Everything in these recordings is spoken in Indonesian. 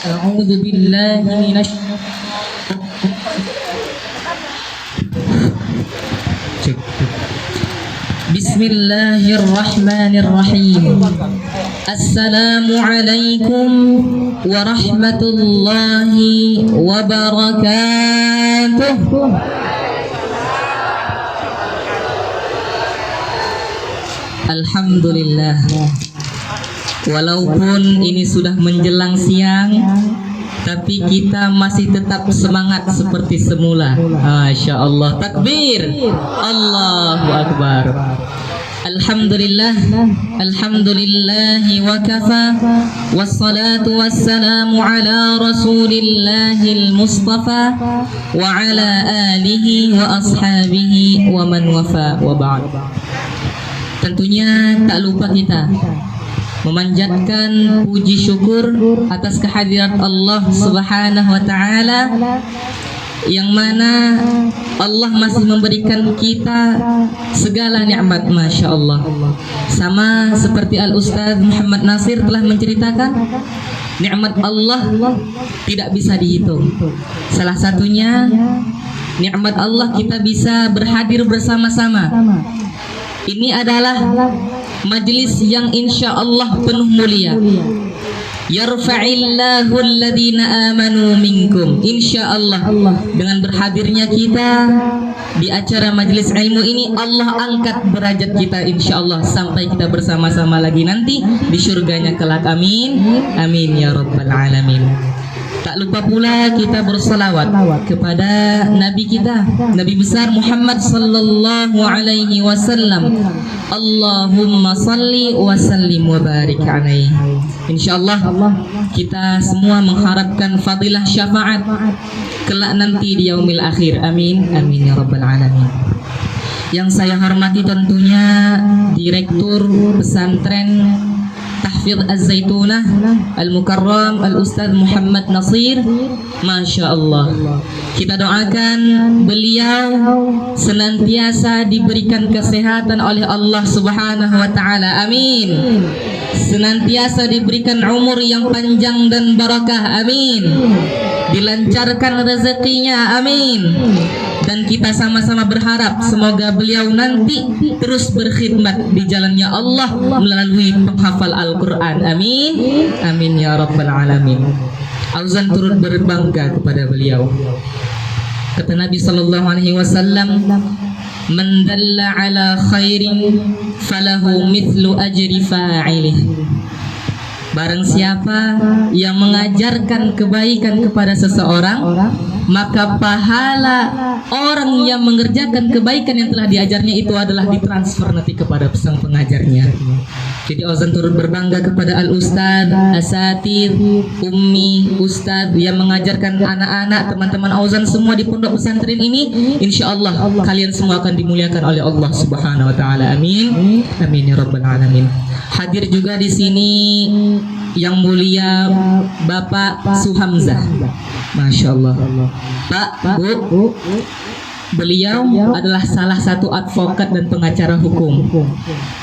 A'udzu billahi minasy Bismillahirrahmanirrahim. Assalamualaikum warahmatullahi wabarakatuh. Alhamdulillah. Walaupun ini sudah menjelang siang, tapi kita masih tetap semangat seperti semula. Masya Allah. Takbir. Allahu Akbar. Alhamdulillah. Alhamdulillahi wa kafa. Wassalatu wassalamu ala rasulillahil mustafa wa ala alihi wa ashabihi wa man wafa wa ba'd. Tentunya tak lupa kita memanjatkan puji syukur atas kehadiran Allah Subhanahu wa taala, yang mana Allah masih memberikan kita segala nikmat, Masya Allah. Sama seperti Al-Ustaz Muhammad Nasir telah menceritakan, nikmat Allah tidak bisa dihitung. Salah satunya nikmat Allah kita bisa berhadir bersama-sama. Ini adalah majlis yang insya Allah penuh mulia. Yarfa'illahu alladhina amanu minkum. Insya Allah dengan berhadirnya kita di acara majlis ilmu ini, Allah angkat derajat kita insya Allah sampai kita bersama-sama lagi nanti di surganya kelak. Amin. Amin ya rabbal alamin. Tak lupa pula kita bersalawat kepada Nabi kita, Nabi besar Muhammad sallallahu alaihi wasallam. Allahumma salli wa sallim wa barik alaihi. Insyaallah kita semua mengharapkan fadilah syafaat kelak nanti di yaumil akhir. Amin. Amin ya rabbal alamin. Yang saya hormati tentunya Direktur Pesantren Tahfidz Az-Zaitunah Al-Mukarram Al-Ustaz Muhammad Nasir. Masya Allah. Kita doakan beliau senantiasa diberikan kesehatan oleh Allah Subhanahu wa taala. Amin. Senantiasa diberikan umur yang panjang dan barakah. Amin. Dilancarkan rezekinya. Amin. Dan kita sama-sama berharap semoga beliau nanti terus berkhidmat di jalannya Allah melalui penghafal Al-Quran. Amin. Amin ya rabbal alamin. Auzan turut berbangga kepada beliau. Kata Nabi sallallahu alaihi wasallam, "Man dalla ala khairin falahu mithlu ajri fa'ilih." Barang siapa yang mengajarkan kebaikan kepada seseorang, maka pahala orang yang mengerjakan kebaikan yang telah diajarnya itu adalah ditransfer nanti kepada sang pengajarnya. Jadi Auzan turut berbangga kepada Al-Ustaz, Asatid, Ummi, Ustaz yang mengajarkan anak-anak, teman-teman Auzan semua di pondok pesantren ini. Insya Allah kalian semua akan dimuliakan oleh Allah Subhanahu wa taala. Amin. Amin ya rabbal alamin. Hadir juga di sini yang mulia Bapak Suhamzah. Masya Allah. Pak, Bu, beliau adalah salah satu advokat dan pengacara hukum.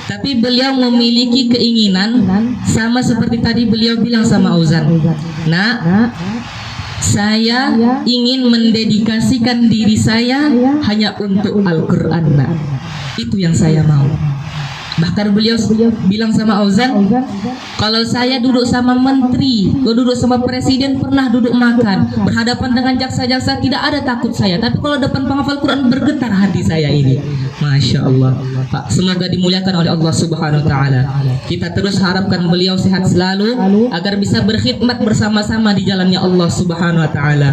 Tapi beliau memiliki keinginan sama seperti tadi beliau bilang sama Auzan, "Nak, saya ingin mendedikasikan diri saya hanya untuk Al-Quran, nak. Itu yang saya mau." Bahkan beliau bilang sama Auzan, "Kalau saya duduk sama menteri, duduk sama presiden, pernah duduk makan, berhadapan dengan jaksa-jaksa, tidak ada takut saya. Tapi kalau depan penghafal Quran bergetar hati saya ini." Masya Allah. Pak, semoga dimuliakan oleh Allah Subhanahu wa taala. Kita terus harapkan beliau sehat selalu agar bisa berkhidmat bersama-sama di jalannya Allah Subhanahu wa taala.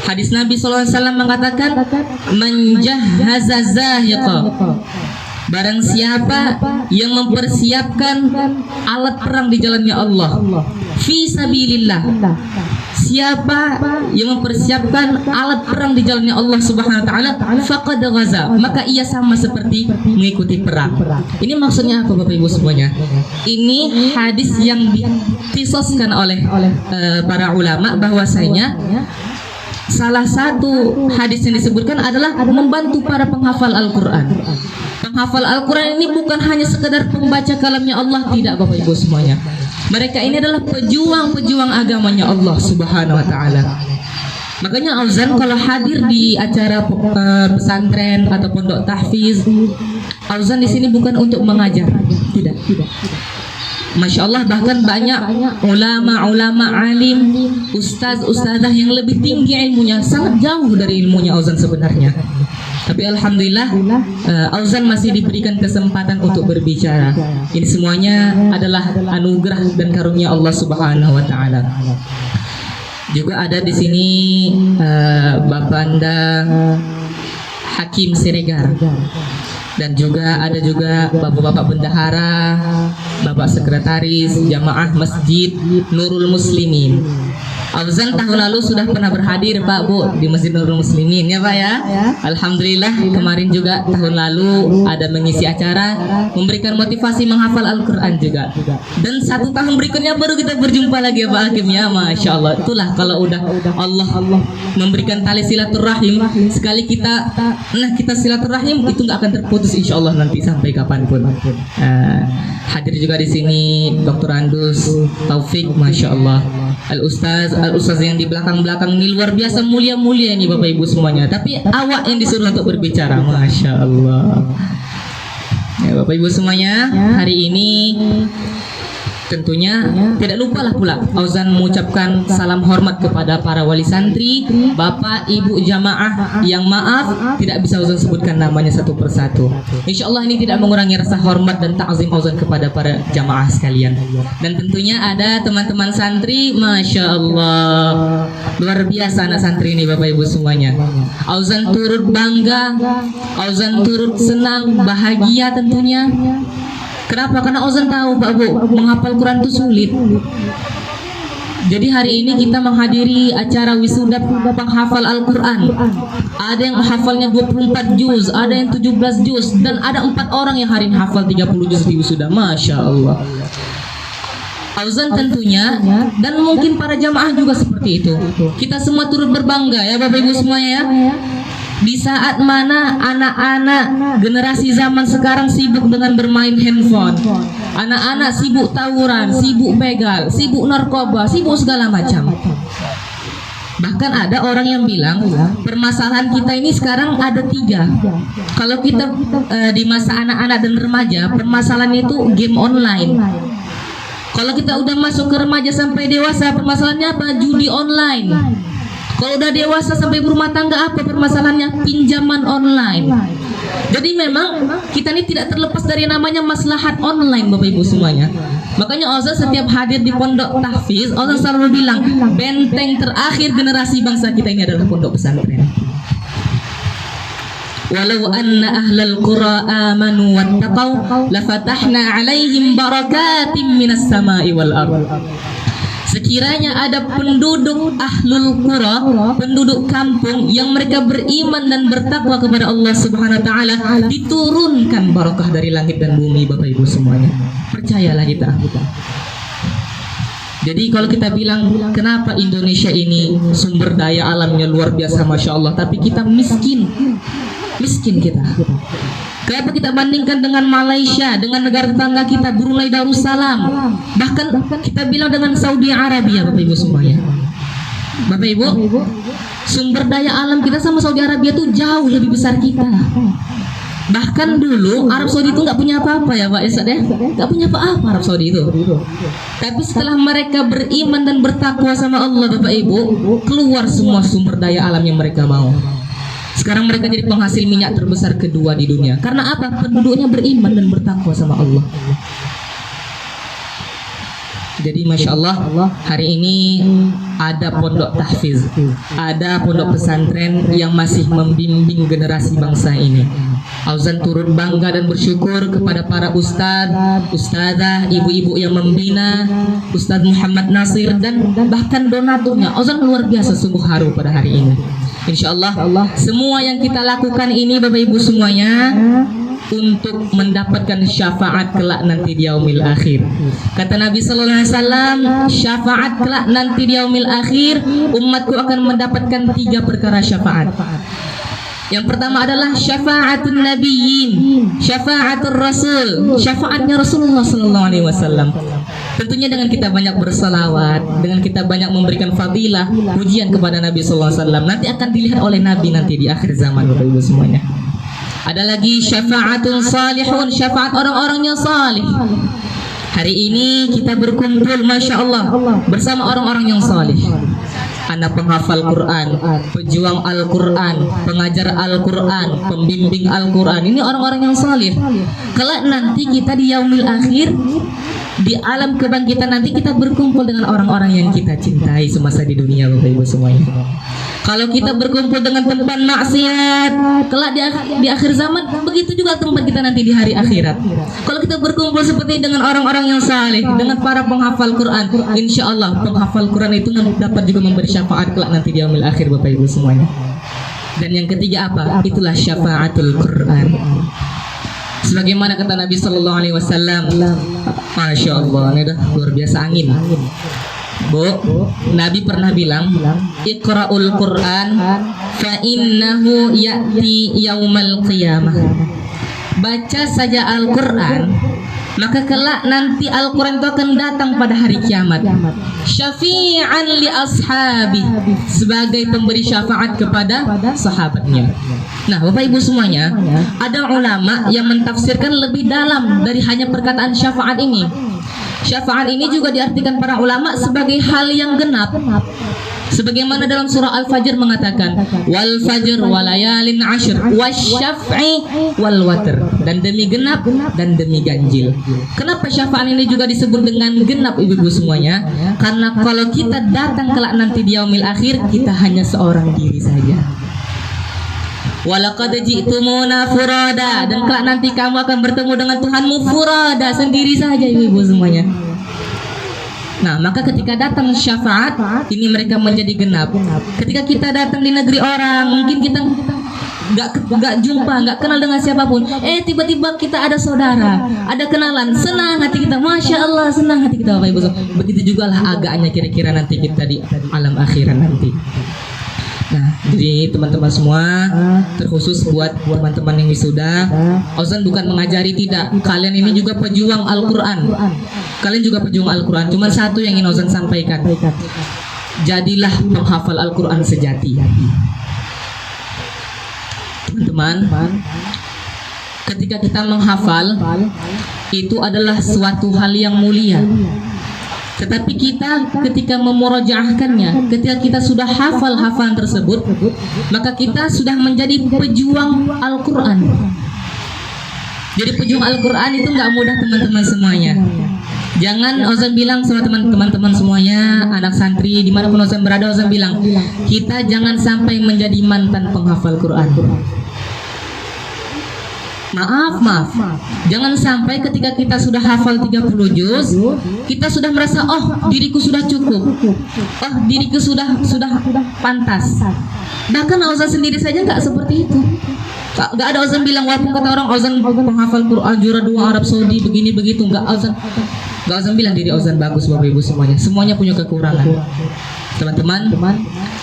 Hadis Nabi sallallahu alaihi wasallam mengatakan, "Man jahhaza zahiqa." Barang siapa yang mempersiapkan alat perang di jalannya Allah, fi sabilillah, siapa yang mempersiapkan alat perang di jalannya Allah Subhanahu wa taala, faqad ghaza, maka ia sama seperti mengikuti perang. Ini maksudnya apa Bapak Ibu semuanya? Ini hadis yang ditisoskan oleh para ulama bahwasanya salah satu hadis yang disebutkan adalah membantu para penghafal Al-Qur'an. Penghafal Al-Quran ini bukan hanya sekedar pembaca kalamnya Allah, tidak Bapak Ibu semuanya. Mereka ini adalah pejuang-pejuang agamanya Allah Subhanahu wa taala. Makanya Auzan kalau hadir di acara pesantren atau pondok tahfiz, Auzan di sini bukan untuk mengajar, tidak. Masya Allah, bahkan banyak ulama-ulama alim, ustaz-ustazah yang lebih tinggi ilmunya, sangat jauh dari ilmunya Auzan sebenarnya. Tapi alhamdulillah Auzan masih diberikan kesempatan untuk berbicara. Ini semuanya adalah anugerah dan karunia Allah Subhanahu wa taala. Juga ada di sini Bapak Anda Hakim Siregar. Dan juga ada juga bapak-bapak bendahara, bapak sekretaris jamaah Masjid Nurul Muslimin. Auzan tahun lalu sudah pernah berhadir Pak Bu di Masjid Nurul Muslimin ya Pak ya. Alhamdulillah kemarin juga tahun lalu ada mengisi acara memberikan motivasi menghafal Al-Quran juga. Dan 1 tahun berikutnya baru kita berjumpa lagi ya Pak Hakim ya. Masya Allah, itulah kalau udah Allah memberikan tali silaturahim, sekali kita silaturahim itu nggak akan terputus insya Allah nanti sampai kapanpun. Hadir juga di sini Dr. Andus Taufik, Masya Allah. Al-Ustaz yang di belakang-belakang ini luar biasa mulia-mulia ini Bapak Ibu semuanya. Tapi awak yang disuruh untuk berbicara, Masya Allah. Ya Bapak Ibu semuanya, hari ini tentunya tidak lupalah pula Auzan mengucapkan salam hormat kepada para wali santri, bapak ibu jamaah yang maaf tidak bisa Auzan sebutkan namanya satu persatu. Insya Allah ini tidak mengurangi rasa hormat dan ta'zim Auzan kepada para jamaah sekalian. Dan tentunya ada teman-teman santri, Masya Allah, luar biasa anak santri ini Bapak Ibu semuanya. Auzan turut bangga, Auzan turut senang, bahagia tentunya. Kenapa? Karena Auzan tahu Pak Bu, menghafal Quran itu sulit. Jadi hari ini kita menghadiri acara wisuda penghafal Al-Quran. Ada yang hafalnya 24 juz, ada yang 17 juz, dan ada 4 orang yang hari ini hafal 30 juz di wisuda. Masya Allah. Auzan tentunya, dan mungkin para jamaah juga seperti itu. Kita semua turut berbangga ya Bapak Ibu semuanya ya. Di saat mana anak-anak generasi zaman sekarang sibuk dengan bermain handphone, anak-anak sibuk tawuran, sibuk begal, sibuk narkoba, sibuk segala macam. Bahkan ada orang yang bilang permasalahan kita ini sekarang ada 3. Kalau kita di masa anak-anak dan remaja, permasalahan itu game online. Kalau kita udah masuk ke remaja sampai dewasa, permasalahannya apa? Judi online. Kalau udah dewasa sampai berumah tangga, apa permasalahannya? Pinjaman online. Jadi memang kita ini tidak terlepas dari namanya maslahat online Bapak Ibu semuanya. Makanya Auzan setiap hadir di pondok tahfiz, Auzan selalu bilang benteng terakhir generasi bangsa kita ini adalah pondok pesantren. Walau anna ahlal qura amanu wattaqau lafatahna alaihim barakatim minas sama'i wal ardh. Sekiranya ada penduduk ahlul qura, penduduk kampung yang mereka beriman dan bertakwa kepada Allah Subhanahu wa taala, diturunkan barakah dari langit dan bumi Bapak Ibu semuanya. Percayalah kita. Jadi kalau kita bilang kenapa Indonesia ini sumber daya alamnya luar biasa Masya Allah, tapi kita miskin kita. Kenapa kita bandingkan dengan Malaysia, dengan negara tetangga kita Brunei Darussalam, bahkan kita bilang dengan Saudi Arabia Bapak Ibu semuanya. Bapak Ibu, sumber daya alam kita sama Saudi Arabia itu jauh lebih besar kita. Bahkan dulu Arab Saudi itu nggak punya apa-apa ya Pak Esad ya, nggak punya apa-apa Arab Saudi itu. Tapi setelah mereka beriman dan bertakwa sama Allah Bapak Ibu, keluar semua sumber daya alam yang mereka mau. Sekarang mereka jadi penghasil minyak terbesar kedua di dunia. Karena apa? Penduduknya beriman dan bertakwa sama Allah. Jadi Masya Allah, hari ini ada pondok tahfiz, ada pondok pesantren yang masih membimbing generasi bangsa ini. Auzan turut bangga dan bersyukur kepada para ustadz, ustadzah, ibu-ibu yang membina, Ustadz Muhammad Nasir dan bahkan donaturnya. Auzan luar biasa, sungguh haru pada hari ini. Insya Allah semua yang kita lakukan ini Bapak Ibu semuanya untuk mendapatkan syafaat kelak nanti di yaumil akhir. Kata Nabi sallallahu alaihi wasallam, syafaat kelak nanti di yaumil akhir, umatku akan mendapatkan 3 perkara syafaat. Yang pertama adalah syafa'atun nabiyyin, syafa'atul rasul, syafaatnya Rasulullah sallallahu alaihi wasallam. Tentunya dengan kita banyak bersalawat, dengan kita banyak memberikan fadilah, pujian kepada Nabi sallallahu alaihi wasallam, nanti akan dilihat oleh Nabi nanti di akhir zaman Bapak Ibu semuanya. Ada lagi syafa'atun salihun, syafaat orang-orang yang salih. Hari ini kita berkumpul Masya Allah bersama orang-orang yang salih. Anak penghafal Quran, pejuang Al-Quran, pengajar Al-Quran, pembimbing Al-Quran. Ini orang-orang yang salih. Kelak nanti kita di yaumil akhir, di alam kebangkitan nanti kita berkumpul dengan orang-orang yang kita cintai semasa di dunia Bapak Ibu semuanya. Kalau kita berkumpul dengan tempat maksiat, kelak di akhir zaman, begitu juga tempat kita nanti di hari akhirat. Kalau kita berkumpul seperti dengan orang-orang yang saleh, dengan para penghafal Quran, insya Allah penghafal Quran itu dapat juga memberi syafaat kelak nanti di yaumil akhir Bapak Ibu semuanya. Dan yang ketiga apa? Itulah syafaatul Quran. Sebagaimana kata Nabi Sallallahu Alaihi Wasallam, Masya Allah, ini dah luar biasa angin. Bu, Nabi pernah bilang, Iqra'ul Quran fa innahu ya'ti yaumal qiyamah. Baca saja Al-Quran, maka kelak nanti Al-Quran itu akan datang pada hari kiamat. Syafi'an li ashabi, sebagai pemberi syafaat kepada sahabatnya. Nah Bapak Ibu semuanya, ada ulama yang mentafsirkan lebih dalam dari hanya perkataan syafaat ini. Syafaat ini juga diartikan para ulama sebagai hal yang genap. Sebagaimana dalam surah Al-Fajr mengatakan, wal fajr walayalin ashr wasyaf'i wal watr, dan demi genap dan demi ganjil. Kenapa syafaat ini juga disebut dengan genap ibu-ibu semuanya? Karena kalau kita datang kelak nanti di yaumil akhir, kita hanya seorang diri saja. Walaqad ji'tumuna furada, dan kelak nanti kamu akan bertemu dengan Tuhanmu furada, sendiri saja ibu-ibu semuanya. Nah, maka ketika datang syafaat ini mereka menjadi genap. Ketika kita datang di negeri orang, mungkin kita nggak jumpa, nggak kenal dengan siapapun. Tiba-tiba kita ada saudara, ada kenalan, senang hati kita, Masya Allah, senang hati kita Bapak Ibu. Begitu juga lah agaknya kira-kira nanti kita di alam akhirat nanti. Nah, jadi teman-teman semua, terkhusus buat teman-teman yang wisuda, Auzan bukan mengajari, tidak. Kalian ini juga pejuang Al-Quran. Kalian juga pejuang Al-Quran. Cuma satu yang ingin Auzan sampaikan, jadilah penghafal Al-Quran sejati. Teman-teman, ketika kita menghafal, itu adalah suatu hal yang mulia. Tetapi kita ketika memurajaahkannya, ketika kita sudah hafal hafalan tersebut, maka kita sudah menjadi pejuang Al-Quran. Jadi pejuang Al-Quran itu nggak mudah teman-teman semuanya. Jangan Auzan bilang sama teman-teman semuanya, anak santri dimanapun Auzan berada, Auzan bilang, kita jangan sampai menjadi mantan penghafal Quran. Maaf, jangan sampai ketika kita sudah hafal 30 juz, kita sudah merasa, oh diriku sudah cukup, oh diriku sudah pantas. Bahkan Auzan sendiri saja nggak seperti itu. Nggak ada Auzan bilang, walaupun kata orang Auzan penghafal Quran juara 2 Arab Saudi begini begitu, nggak Auzan bilang diri Auzan bagus Bapak Ibu semuanya. Semuanya punya kekurangan. Teman-teman,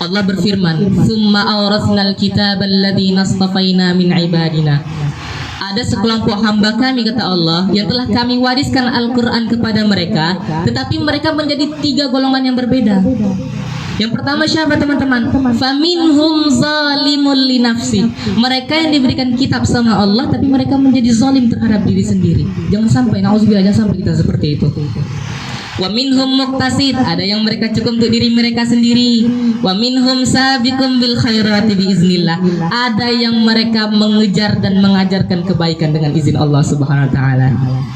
Allah berfirman, "Tsumma awratsnal kitaba alladziina astafaina min ibadina." Ada sekelompok hamba kami, kata Allah, yang telah kami wariskan Al-Quran kepada mereka, tetapi mereka menjadi 3 golongan yang berbeda. Yang pertama siapa teman-teman? Faminhum zalimul li nafsi. Mereka yang diberikan kitab sama Allah, tapi mereka menjadi zalim terhadap diri sendiri. Jangan sampai, na'udzubillah, jangan sampai kita seperti itu. Wa minhum muqtasid, ada yang mereka cukup untuk diri mereka sendiri. Wa minhum sabiqum bil khairati biiznillah, ada yang mereka mengejar dan mengajarkan kebaikan dengan izin Allah Subhanahu wa taala.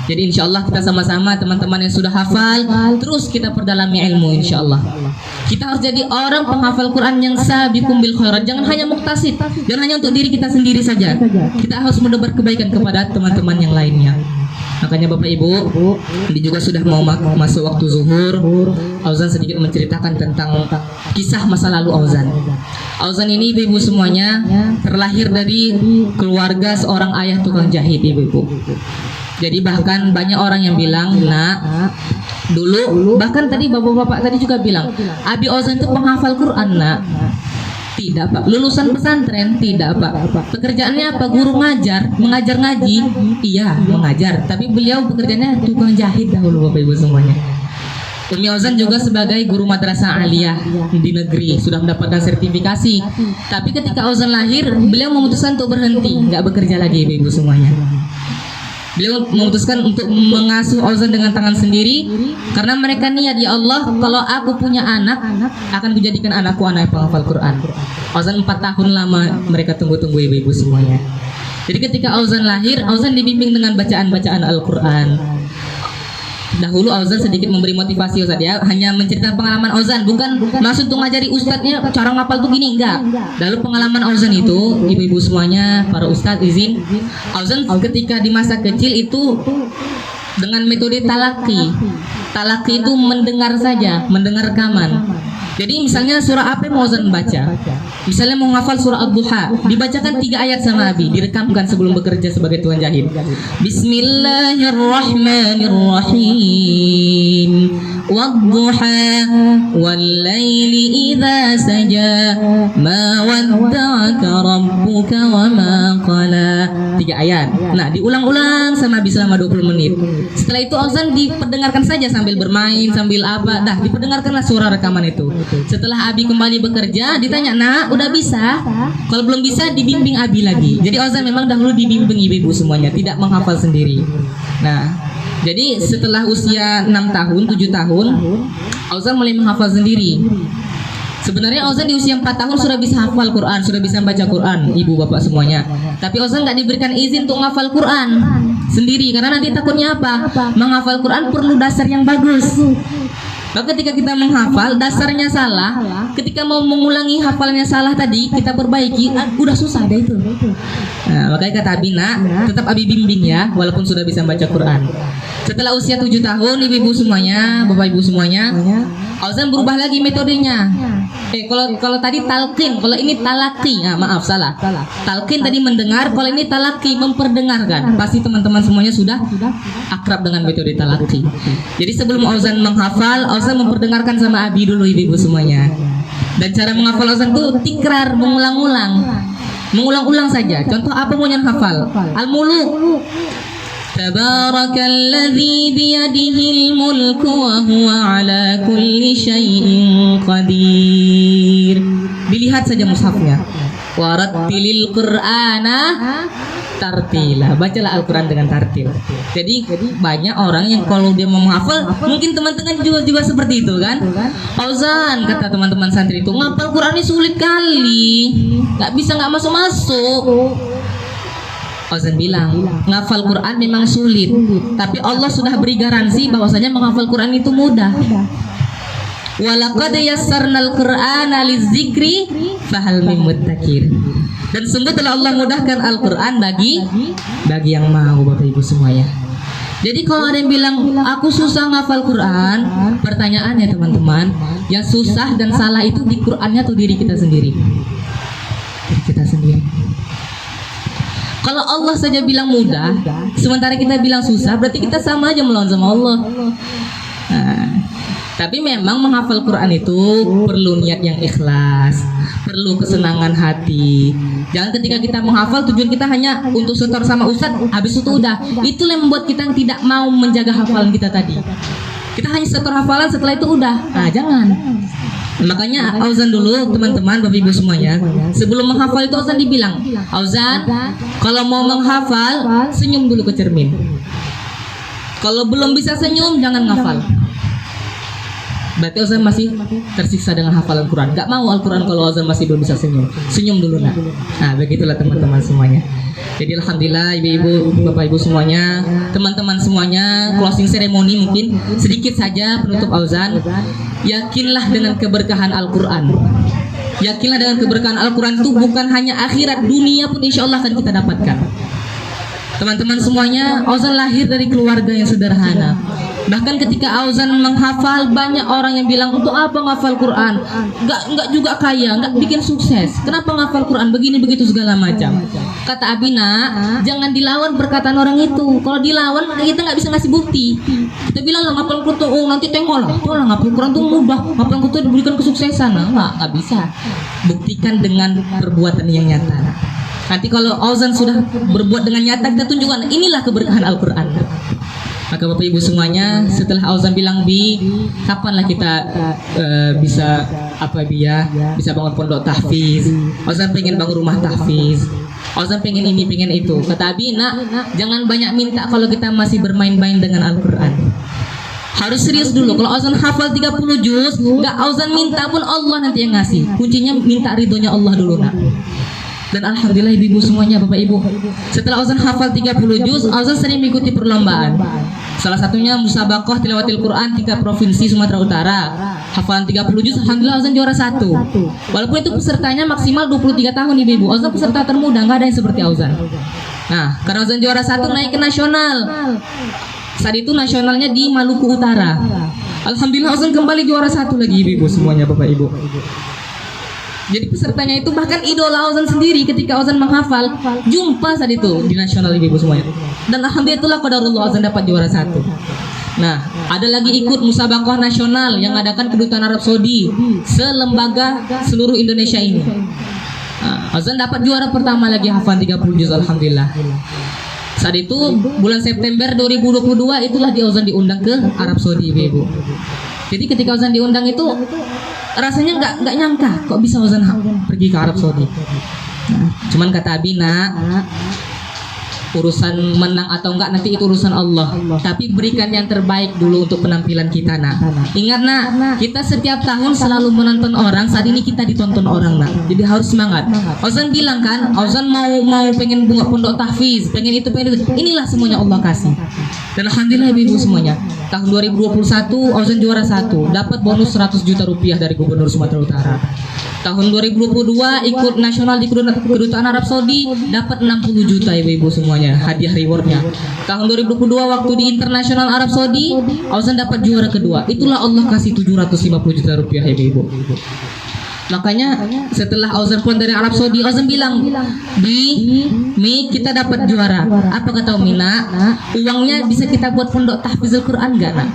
Jadi insyaallah kita sama-sama teman-teman yang sudah hafal, terus kita perdalami ilmu insyaallah. Kita harus jadi orang penghafal Quran yang sabiqum bil khairat. Jangan hanya muqtasid, jangan hanya untuk diri kita sendiri saja. Kita harus menebar kebaikan kepada teman-teman yang lainnya. Makanya Bapak Ibu, ini juga sudah mau masuk waktu zuhur. Auzan sedikit menceritakan tentang kisah masa lalu Auzan. Auzan ini Ibu-ibu semuanya terlahir dari keluarga seorang ayah tukang jahit, Ibu-ibu. Jadi bahkan banyak orang yang bilang, nak, dulu bahkan tadi bapak-bapak tadi juga bilang, Abi Auzan itu penghafal Quran, nak. Tidak, Pak. Lulusan pesantren? Tidak, Pak. Pekerjaannya apa? Guru ngajar, mengajar ngaji? Iya, mengajar. Tapi beliau pekerjaannya tukang jahit dahulu, Bapak Ibu semuanya. Umi Auzan juga sebagai guru madrasah aliyah di negeri, sudah mendapatkan sertifikasi. Tapi ketika Auzan lahir, beliau memutuskan untuk berhenti, nggak bekerja lagi, Ibu semuanya. Beliau memutuskan untuk mengasuh Auzan dengan tangan sendiri, karena mereka niat, ya Allah, kalau aku punya anak, akan kujadikan anakku anak penghafal Quran. Auzan 4 tahun lama mereka tunggu-tunggu, ibu-ibu semuanya. Jadi ketika Auzan lahir, Auzan dibimbing dengan bacaan-bacaan Al-Quran. Dahulu Auzan sedikit memberi motivasi, Ustaz, ya, hanya menceritakan pengalaman Auzan, bukan maksud untuk ngajari ustadznya cara ngapal tuh gini, enggak. Lalu pengalaman Auzan itu, ibu-ibu semuanya, para ustadz izin, Auzan ketika di masa kecil itu dengan metode talaki. Talaki itu mendengar saja, mendengar rekaman. Jadi misalnya surah apa yang mau Auzan baca, misalnya mau ngafal surah Ad-Duha, dibacakan 3 ayat sama Abi, direkamkan sebelum bekerja sebagai tukang jahit. Bismillahirrahmanirrahim. Wadduha wallaili idza saja ma wadda'aka rabbuka wa ma qala. 3 ayat. Nah, diulang-ulang sama Abi selama 20 menit. Setelah itu Auzan diperdengarkan saja sambil bermain, sambil apa, dah diperdengarkanlah surah rekaman itu. Setelah Abi kembali bekerja, ditanya, "Nak, udah bisa?" Kalau belum bisa, dibimbing Abi lagi. Jadi Auzan memang dahulu dibimbing ibu-ibu semuanya, tidak menghafal sendiri. Nah, jadi setelah usia 6 tahun, 7 tahun, Auzan mulai menghafal sendiri. Sebenarnya Auzan di usia 4 tahun sudah bisa hafal Quran, sudah bisa baca Quran, ibu bapak semuanya. Tapi Auzan nggak diberikan izin untuk menghafal Quran sendiri, karena nanti takutnya apa? Menghafal Quran perlu dasar yang bagus. Maka ketika kita menghafal, dasarnya salah, ketika mau mengulangi hafalannya salah tadi, kita perbaiki, udah susah deh itu. Nah, makanya kata Abi, nak, tetap Abi bimbing ya, walaupun sudah bisa baca Quran. Setelah usia 7 tahun, ibu-ibu semuanya, bapak-ibu semuanya, Auzan berubah lagi metodenya. Kalau tadi talqin, kalau ini talaki. Nah, maaf, salah. Talqin tadi mendengar, kalau ini talaki, memperdengarkan. Pasti teman-teman semuanya sudah akrab dengan metode talaki. Jadi sebelum Auzan menghafal, Auzan memperdengarkan sama Abi dulu, ibu-ibu semuanya. Dan cara menghafal Auzan itu tikrar, mengulang-ulang saja. Contoh apa mau yang hafal? Al-Muluk. Tabarakalladzi biyadihil mulku wa huwa ala kulli syai'in qadir. Dilihat saja mushafnya. Warattilil Qur'ana tartila. Bacalah Al-Quran dengan tartil. Jadi banyak orang yang kalau dia mau menghafal, mungkin teman-teman juga seperti itu kan. Auzan, kata teman-teman santri itu, ngapal Quran ini sulit kali, nggak masuk-masuk. Auzan bilang, ngafal Quran memang sulit, tapi Allah sudah beri garansi bahwasanya menghafal Quran itu mudah. Walaqad yassarnal Qur'ana lizikri fahal mim muddakir. Dan sungguh telah Allah mudahkan Al-Quran bagi yang mau, Bapak Ibu semuanya. Jadi kalau ada yang bilang aku susah ngafal Quran, pertanyaannya teman-teman, yang susah dan salah itu di Qurannya atau diri kita sendiri? Diri kita sendiri. Kalau Allah saja bilang mudah, sementara kita bilang susah, berarti kita sama aja melawan sama Allah. Nah, tapi memang menghafal Quran itu perlu niat yang ikhlas, perlu kesenangan hati. Jangan ketika kita menghafal tujuan kita hanya untuk setor sama ustadz, habis itu udah. Itulah yang membuat kita tidak mau menjaga hafalan kita tadi. Kita hanya setor hafalan, setelah itu udah. Nah, jangan. Makanya Auzan dulu, teman-teman, Bapak Ibu semuanya, sebelum menghafal itu Auzan dibilang, Auzan, kalau mau menghafal, senyum dulu ke cermin. Kalau belum bisa senyum, jangan ngafal. Berarti Ozan masih tersiksa dengan hafalan Quran. Gak mau Al-Quran kalau Ozan masih belum bisa senyum. Senyum dulu nak. Nah begitulah teman-teman semuanya. Jadi alhamdulillah ibu-ibu, bapak ibu semuanya, teman-teman semuanya, closing ceremony mungkin sedikit saja penutup Ozan. Yakinlah dengan keberkahan Al-Quran. Yakinlah dengan keberkahan Al-Quran itu bukan hanya akhirat, dunia pun insya Allah akan kita dapatkan. Teman-teman semuanya, Ozan lahir dari keluarga yang sederhana. Bahkan ketika Ozan menghafal, banyak orang yang bilang, untuk apa ngafal Quran? Enggak juga kaya, enggak bikin sukses. Kenapa ngafal Quran? Begini begitu segala macam. Kata Abina, jangan dilawan perkataan orang itu. Kalau dilawan, kita nggak bisa ngasih bukti. Kita bilang lah ngafal Quran tuh, oh nanti tengok lah ngafal Quran tuh mudah, ngafal Quran tuh diberikan kesuksesan. Nah, nggak bisa. Buktikan dengan perbuatan yang nyata. Nanti kalau Ozan sudah berbuat dengan nyata, kita tunjukkan inilah keberkahan Al-Quran. Maka Bapak Ibu semuanya, setelah Ozan bilang Bi, kapanlah kita bisa bisa bangun pondok tahfiz. Ozan pengen bangun rumah tahfiz. Ozan pengen ini, pengen itu. Kata Abi, nak, jangan banyak minta kalau kita masih bermain-main dengan Al-Quran. Harus serius dulu. Kalau Ozan hafal 30 juz, gak Ozan minta pun Allah nanti yang ngasih. Kuncinya minta ridhonya Allah dulu nak. Dan alhamdulillah ibu-ibu semuanya, bapak ibu, setelah Ozan hafal 30 juz, Ozan sering mengikuti perlombaan. Salah satunya musabaqah tilawatil Quran tingkat provinsi Sumatera Utara. Hafalan 30 juz, alhamdulillah Ozan juara 1. Walaupun itu pesertanya maksimal 23 tahun ibu-ibu. Ozan peserta termuda, nggak ada yang seperti Ozan. Nah, karena Ozan juara 1 naik ke nasional. Saat itu nasionalnya di Maluku Utara. Alhamdulillah Ozan kembali juara 1 lagi ibu-ibu semuanya, bapak ibu. Jadi pesertanya itu bahkan idola Ozan sendiri ketika Ozan menghafal, jumpa saat itu di nasional ibu-ibu semuanya. Dan alhamdulillah itulah qadarullah Ozan dapat juara 1. Nah, ada lagi ikut musabaqah nasional yang adakan Kedutaan Arab Saudi selembaga seluruh Indonesia ini. Nah, Ozan dapat juara pertama lagi hafalan 30 juz alhamdulillah. Saat itu bulan September 2022 itulah Ozan diundang ke Arab Saudi ibu-ibu. Jadi ketika Ozan diundang itu rasanya nggak nyangka kok bisa Ozan pergi ke Arab Saudi. Nah, cuman kata Abina, urusan menang atau enggak nanti itu urusan Allah. Tapi berikan yang terbaik dulu untuk penampilan kita nak. Ingat nak, kita setiap tahun selalu menonton orang. Saat ini kita ditonton orang nak. Jadi harus semangat. Ozan bilang kan, Ozan mau pengen bunga pondok tahfiz, pengen itu pengen itu. Inilah semuanya Allah kasih. Dan alhamdulillah ibu dunia. Tahun 2021 Ozan juara 1, dapat bonus 100 juta rupiah dari Gubernur Sumatera Utara. Tahun 2022 ikut nasional di Kedutaan Arab Saudi, dapat 60 juta ibu-ibu semuanya hadiah rewardnya. Tahun 2022 waktu di internasional Arab Saudi, Ozan dapat juara kedua. Itulah Allah kasih 750 juta rupiah ibu-ibu. Makanya setelah Ozan pulang dari Arab Saudi, Ozan bilang, Mi kita dapat juara. Apa kata Mina? Uangnya bisa kita buat pondok tahfizul Quran gak nak?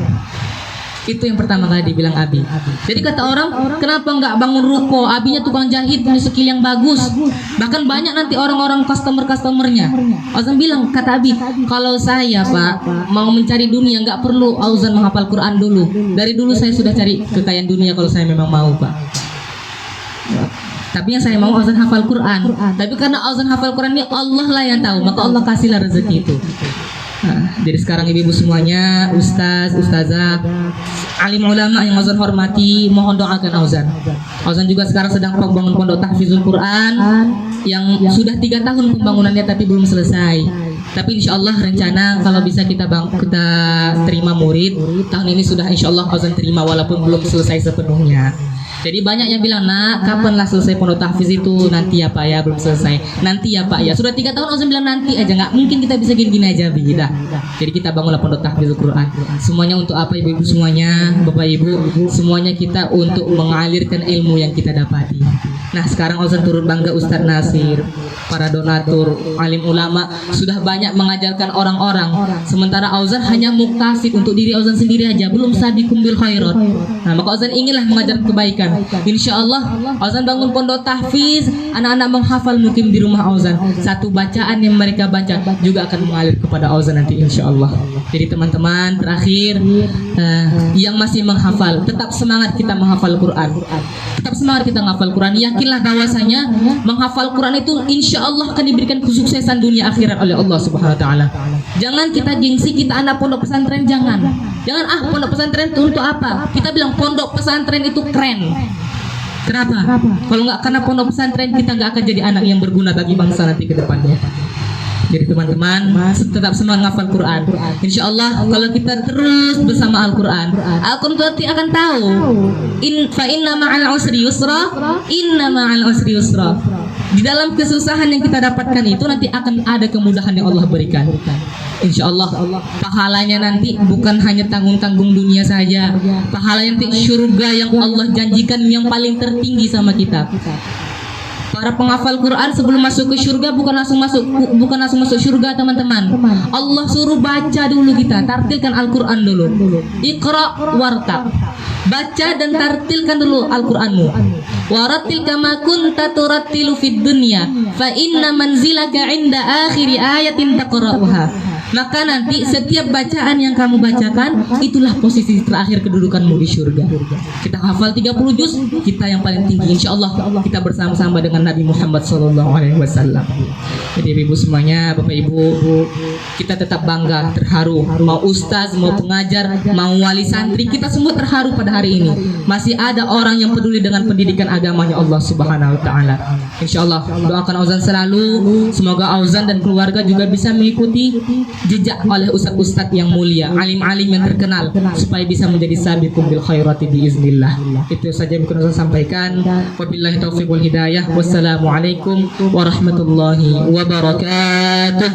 Itu yang pertama kali dibilang Abi. Jadi kata orang, kenapa nggak bangun ruko? Abinya tukang jahit, punya skill yang bagus. Bahkan banyak nanti orang-orang customernya. Ozan bilang, kata Abi, kalau saya Pak mau mencari dunia nggak perlu Ozan menghafal Quran dulu. Dari dulu saya sudah cari kekayaan dunia kalau saya memang mau Pak. Tapi yang saya mau Ozan hafal Quran. Tapi karena Ozan hafal Quran ini Allah lah yang tahu, maka Allah kasihlah rezeki itu. Nah, jadi sekarang ibu-ibu semuanya, ustaz, ustazah, alim ulama yang Ozan hormati, mohon doakan Ozan. Ozan juga sekarang sedang membangun pondok tahfizul Quran yang sudah 3 tahun pembangunannya tapi belum selesai. Tapi insya Allah rencana kalau bisa kita terima murid tahun ini sudah insya Allah Ozan terima walaupun belum selesai sepenuhnya. Jadi banyak yang bilang, nak kapanlah selesai pondok tahfiz itu? Nanti ya Pak ya, belum selesai. Nanti ya Pak ya, sudah 3 tahun Ozan bilang nanti aja, nggak mungkin kita bisa gini-gini aja bidah. Jadi kita bangunlah pondok tahfiz Quran. Semuanya untuk apa ibu-ibu semuanya, bapak ibu, semuanya kita untuk mengalirkan ilmu yang kita dapati. Nah sekarang Ozan turut bangga Ustadz Nasir, para donatur, alim ulama sudah banyak mengajarkan orang-orang. Sementara Ozan hanya muktasib untuk diri Ozan sendiri aja, belum sabiqum bil khairat. Nah maka Ozan inginlah mengajar kebaikan. Insya Allah Ozan bangun pondok tahfiz, anak-anak menghafal mukim di rumah Ozan. Satu bacaan yang mereka baca juga akan mengalir kepada Ozan nanti insya Allah. Jadi teman-teman terakhir, yang masih menghafal, tetap semangat kita menghafal Quran. Tetap semangat kita menghafal Quran. yakinlah bahwasanya menghafal Quran itu insya Allah akan diberikan kesuksesan dunia akhirat oleh Allah Subhanahu Wa Taala. Jangan kita gengsi kita anak pondok pesantren, jangan pondok pesantren itu untuk apa? Kita bilang pondok pesantren itu keren. Kenapa? Kalau nggak karena pondok pesantren kita nggak akan jadi anak yang berguna bagi bangsa nanti ke depannya. Jadi teman-teman tetap semangat hafal Quran. Insya Allah kalau kita terus bersama Al-Quran, Al-Quran nanti akan tahu fa inna ma'al usri yusra, inna ma'al usri yusra. Di dalam kesusahan yang kita dapatkan itu nanti akan ada kemudahan yang Allah berikan. Insya Allah pahalanya nanti bukan hanya tanggung-tanggung dunia saja, pahalanya nanti surga yang Allah janjikan yang paling tertinggi sama kita. Para penghafal Quran sebelum masuk ke surga bukan langsung masuk surga teman-teman. Allah suruh baca dulu kita, tartilkan Al-Quran dulu. Iqra wartab. Baca dan tartilkan dulu Al-Quranmu. Warattil kama kunta turattilu fid dunya, fa inna manzilaka 'inda akhiri ayatin taqra'uha. Maka nanti setiap bacaan yang kamu bacakan itulah posisi terakhir kedudukanmu di surga. Kita hafal 30 juz, kita yang paling tinggi. Insya Allah kita bersama-sama dengan Nabi Muhammad SAW. Jadi ibu semuanya, bapak ibu, kita tetap bangga, terharu. Mau ustaz, mau pengajar, mau wali santri, kita semua terharu pada hari ini. Masih ada orang yang peduli dengan pendidikan agamanya Allah Subhanahu Wa Taala. Insya Allah doakan Auzan selalu. Semoga Auzan dan keluarga juga bisa mengikuti jejak oleh ustadz-ustadz yang mulia, alim-alim yang terkenal, supaya bisa menjadi sabiqun bil khairati biiznillah. Itu saja yang bisa saya sampaikan. Wabillahi taufiq wal hidayah. Wassalamualaikum warahmatullahi wabarakatuh.